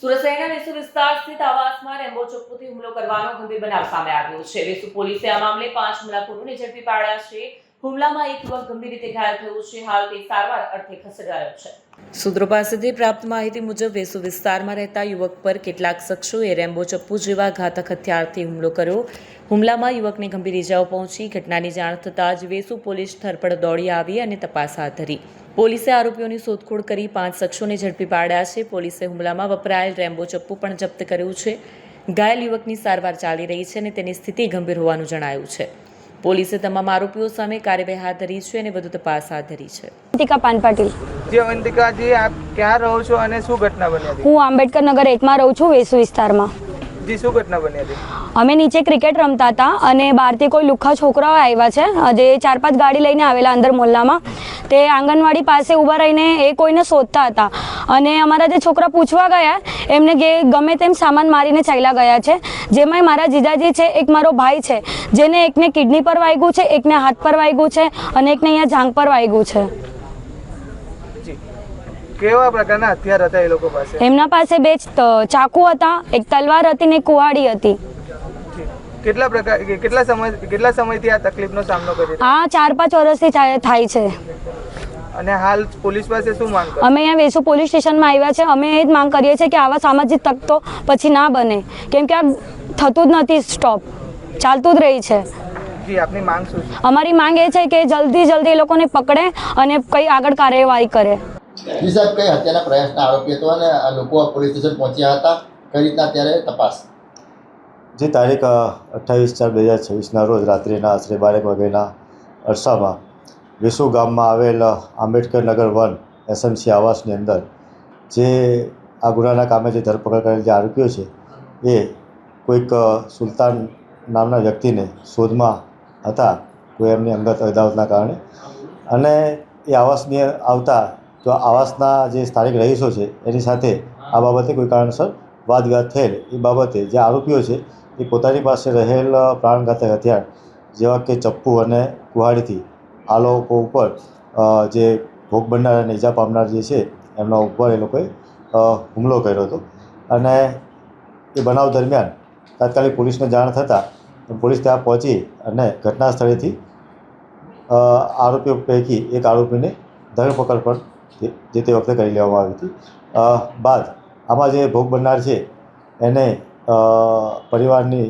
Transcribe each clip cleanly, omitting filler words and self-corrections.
સુરત શહેરના વેસુ વિસ્તાર સ્થિત આવાસમાં રેમ્બો ચોપ્પુથી હુમલો કરવાનો ગંભીર બનાવ સામે આવ્યો છે. વેસુ પોલીસે આ મામલે 5 હુમલાખોરોને ઝડપી પાડ્યા છે. હુમલામાં એક યુવક ગંભીર રીતે ઘાયલ થયો છે. હાલ તે સારવાર અર્થે ખસેડાયો છે. સૂત્રો પાસેથી પ્રાપ્ત માહિતી મુજબ વેસુ વિસ્તારમાં રહેતા યુવક પર કેટલાક શખ્સોએ રેમ્બો ચપ્પુ જેવા ઘાતક હથિયારથી હુમલો કર્યો. હુમલામાં યુવકને ગંભીર ઇજાઓ પહોંચી. ઘટનાની જાણ થતાં જ વેસુ પોલીસ સ્થળ દોડી આવી અને તપાસ હાથ ધરી. પોલીસે આરોપીઓની શોધખોળ કરી 5 શખ્સોને ઝડપી પાડ્યા છે. પોલીસે હુમલામાં વપરાયેલ રેમ્બો ચપ્પુ પણ જપ્ત કર્યું છે. ઘાયલ યુવકની સારવાર ચાલી રહી છે અને તેની સ્થિતિ ગંભીર હોવાનું જણાયું છે. પોલીસે તમામ આરોપીઓ સામે કાર્યવાહી હાથ ધરી છે અને વધુ તપાસ હાથ ધરી છે. અવંતિકા પાન પાટીલ. જી અવંતિકાજી, આપ ક્યાં રહો છો અને શું ઘટના બની હતી? હું આંબેડકર નગર 1 માં રહું છું, વેસુ વિસ્તારમાં. જી, શું ઘટના બની હતી? અમે નીચે ક્રિકેટ રમતા હતા અને બહારથી કોઈ લુખ્ખા છોકરાઓ આવ્યા છે, જે 4-5 ગાડી લઈને આવેલા અંદર મોહલ્લામાં. તે આંગણવાડી પાસે ઊભા રહીને એ કોઈને શોધતા હતા અને અમારા જે છોકરા પૂછવા ગયા એમને ગમે તેમ સામાન મારીને ચાલ્યા ગયા છે. જેમાં મારા જીજાજી છે, એક મારો ભાઈ છે, જેને એકને કિડની પર વાગ્યું છે, એકને હાથ પર વાગ્યું છે અને એકને અહીંયા જાંઘ પર વાગ્યું છે. કેવા પ્રકારના હથિયાર હતા એ લોકો પાસે? એમના પાસે 2 ચાકુ હતા, એક તલવાર હતી ને એક કુહાડી હતી. કેટલા સમયથી આ તકલીફનો સામનો કરી રહ્યા? આ 4-5 વર્ષથી થાય છે. અને હાલ પોલીસ પાસે શું માંગ કરો? અમે અહીંયા વેસુ પોલીસ સ્ટેશનમાં આવ્યા છે. અમે એ જ માંગ કરીએ છીએ કે આવા સામાજિક તત્વો પછી ના બને, કેમ કે આ થતું જ નથી, સ્ટોપ ચાલતું જ રહી છે. જી, આપની માંગ શું છે? અમારી માંગ એ છે કે જલ્દી એ લોકોને પકડે અને કઈ આગળ કાર્યવાહી કરે. જી સાહેબ, કઈ હત્યાના પ્રયાસના આરોપી હતો અને આ લોકો પોલીસ સ્ટેશન પહોંચ્યા હતા, કઈ રીતના ત્યારે તપાસ? જે તારીખ 28/4/2026ના રોજ રાત્રિના આશરે 12 વાગ્યાના અરસામાં વેસુ ગામમાં આવેલ આંબેડકર નગર 1 એસએમસી આવાસની અંદર જે આ ગુનાના કામે જે ધરપકડ કરેલ જે આરોપીઓ છે એ કોઈક સુલતાન નામના વ્યક્તિને શોધમાં હતા, કોઈ એમની અંગત અદાવતના કારણે, અને એ આવાસની આવતા તો આવાસના જે સ્થાનિક રહીશો છે એની સાથે આ બાબતે કોઈ કારણસર વાદવિવાદ થયેલ. એ બાબતે જે આરોપીઓ છે એ પોતાની પાસે રહેલ પ્રાણઘાતક હથિયાર જેવા કે ચપ્પુ અને કુહાડીથી આ લોકો ઉપર જે ભોગ બનનાર અને ઈજા પામનાર જે છે એમના ઉપર એ લોકોએ હુમલો કર્યો હતો. અને એ બનાવ દરમિયાન તાત્કાલિક પોલીસને જાણ થતાં પોલીસ ત્યાં પહોંચી અને ઘટના સ્થળેથી આરોપીઓ પૈકી એક આરોપીને ધરપકડ પણ જે તે વખતે કરી લેવામાં આવી હતી. બાદ આમાં જે ભોગ બનનાર છે એને પરિવારની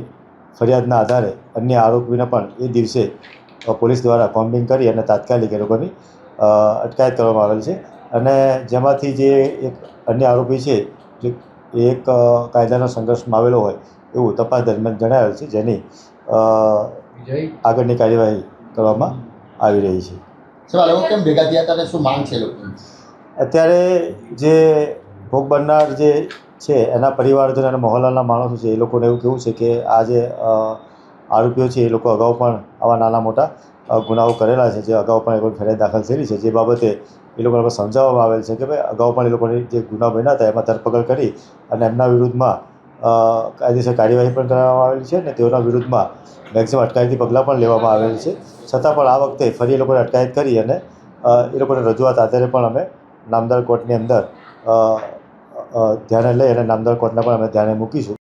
ફરિયાદના આધારે અન્ય આરોપીને પણ એ દિવસે પોલીસ દ્વારા કોમ્બિંગ કરી અને તાત્કાલિક એ લોકોની અટકાયત કરવામાં આવેલ છે. અને જેમાંથી જે એક અન્ય આરોપી છે જે એક કાયદાના સંઘર્ષમાં આવેલો હોય એવું તપાસ દરમિયાન જણાવેલ છે, જેની આગળની કાર્યવાહી કરવામાં આવી રહી છે. શું આ લોકો કેમ ભેગા થયા હતા અને શું માંગ છે લોકોની? અત્યારે જે ભોગ બનનાર જે છે એના પરિવારજન અને મહોલ્લાના માણસો છે એ લોકોને એવું કહેવું છે કે આ જે આરોપીઓ છે એ લોકો અગાઉ પણ આવા નાના મોટા ગુનાઓ કરેલા છે, જે અગાઉ પણ એ લોકો ફરિયાદ દાખલ થયેલી છે. જે બાબતે એ લોકોને સમજાવવામાં આવેલ છે કે ભાઈ અગાઉ પણ એ લોકોની જે ગુના બન્યા હતા એમાં ધરપકડ કરી અને એમના વિરુદ્ધમાં કાયદેસર કાર્યવાહી પણ કરવામાં આવેલી છે અને તેઓના વિરુદ્ધમાં મેક્સિમમ અટકાયતી પગલાં પણ લેવામાં આવેલ છે. છતાં પણ આ વખતે ફરી એ લોકોને અટકાયત કરી અને એ લોકોને રજૂઆત આધારે પણ અમે નામદાર કોર્ટની અંદર ધ્યાને લઈ અને નામદાર કોર્ટને પણ અમે ધ્યાને મૂકીશું.